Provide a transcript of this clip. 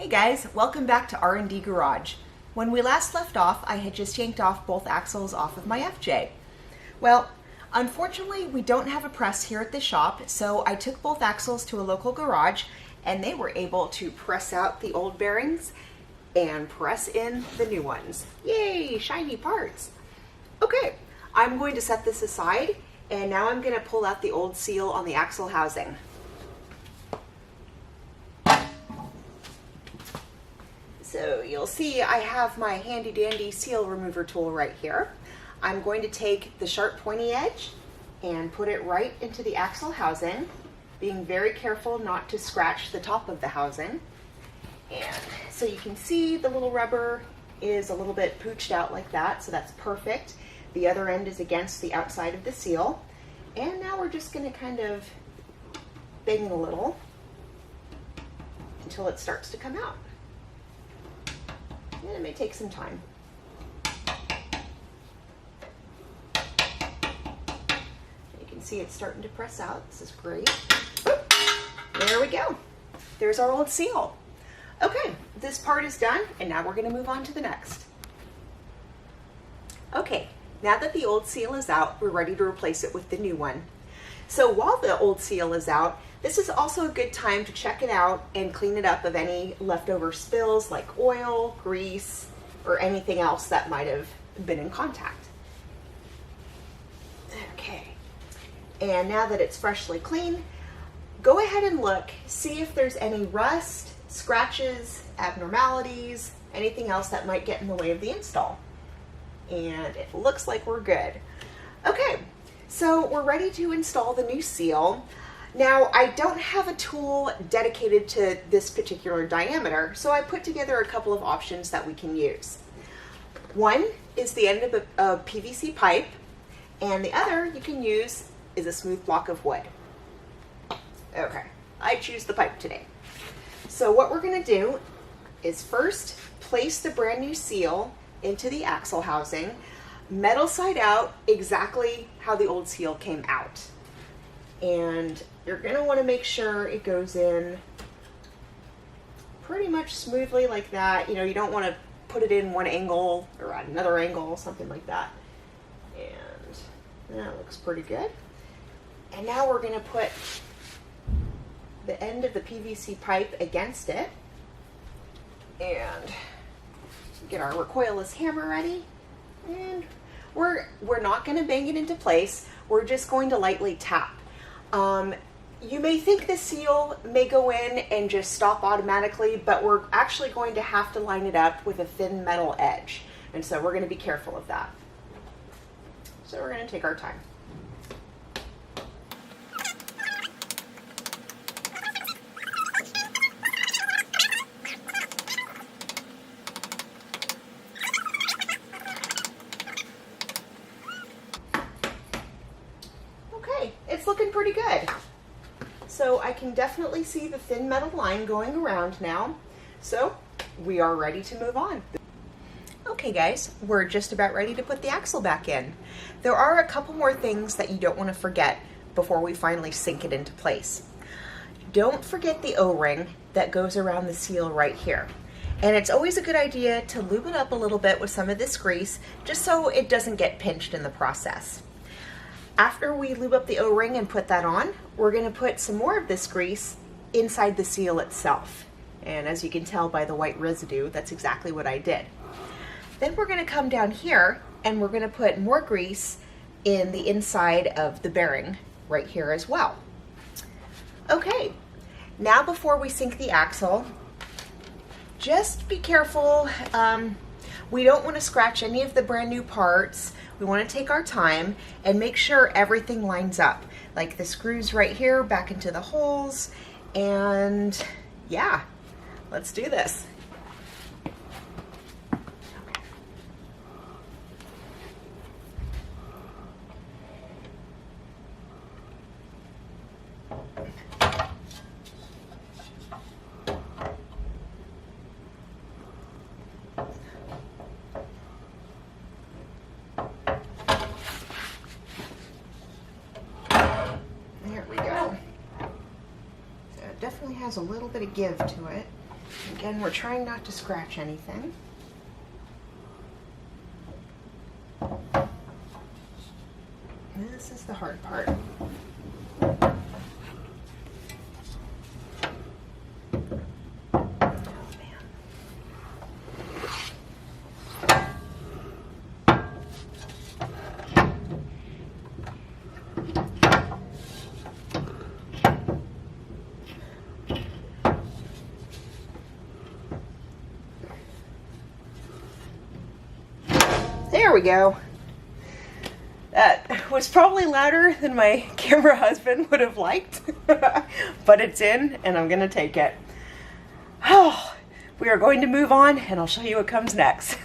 Hey guys, welcome back to R&D Garage. When we last left off, I had just yanked off both axles off of my FJ. Well, unfortunately, we don't have a press here at the shop, so I took both axles to a local garage and they were able to press out the old bearings and press in the new ones. Yay, shiny parts. Okay, I'm going to set this aside and now I'm going to pull out the old seal on the axle housing. So you'll see I have my handy dandy seal remover tool right here. I'm going to take the sharp pointy edge and put it right into the axle housing, being very careful not to scratch the top of the housing. And so you can see the little rubber is a little bit pooched out like that, so that's perfect. The other end is against the outside of the seal. And now we're just going to kind of bang it a little until it starts to come out. And it may take some time. You can see it's starting to press out. This is great. Oop, there we go. There's our old seal. Okay, this part is done, and now we're going to move on to the next. Okay, now that the old seal is out, we're ready to replace it with the new one. So while the old seal is out, this is also a good time to check it out and clean it up of any leftover spills like oil, grease, or anything else that might have been in contact. Okay, and now that it's freshly clean, go ahead and look, see if there's any rust, scratches, abnormalities, anything else that might get in the way of the install. And it looks like we're good. Okay, so we're ready to install the new seal. Now, I don't have a tool dedicated to this particular diameter, so I put together a couple of options that we can use. One is the end of a PVC pipe, and the other you can use is a smooth block of wood. Okay, I choose the pipe today. So what we're going to do is first place the brand new seal into the axle housing, metal side out, exactly how the old seal came out. And you're going to want to make sure it goes in pretty much smoothly like that. You know, you don't want to put it in one angle or at another angle, something like that. And that looks pretty good. And now we're going to put the end of the PVC pipe against it and get our recoilless hammer ready. And we're not going to bang it into place. We're just going to lightly tap. You may think the seal may go in and just stop automatically, but we're actually going to have to line it up with a thin metal edge. And so we're going to be careful of that. So we're going to take our time. Okay, it's looking pretty good. So I can definitely see the thin metal line going around now. So we are ready to move on. Okay guys, we're just about ready to put the axle back in. There are a couple more things that you don't want to forget before we finally sink it into place. Don't forget the O-ring that goes around the seal right here. And it's always a good idea to lube it up a little bit with some of this grease, just so it doesn't get pinched in the process. After we lube up the O-ring and put that on, we're going to put some more of this grease inside the seal itself. And as you can tell by the white residue, that's exactly what I did. Then we're going to come down here and we're going to put more grease in the inside of the bearing right here as well. Okay, now before we sink the axle, just be careful. We don't want to scratch any of the brand new parts. We want to take our time and make sure everything lines up. Like the screws right here back into the holes. And yeah, let's do this. There we go. So it definitely has a little bit of give to it. Again, we're trying not to scratch anything. This is the hard part. There we go. That was probably louder than my camera husband would have liked, but it's in and I'm gonna take it. Oh, we are going to move on and I'll show you what comes next.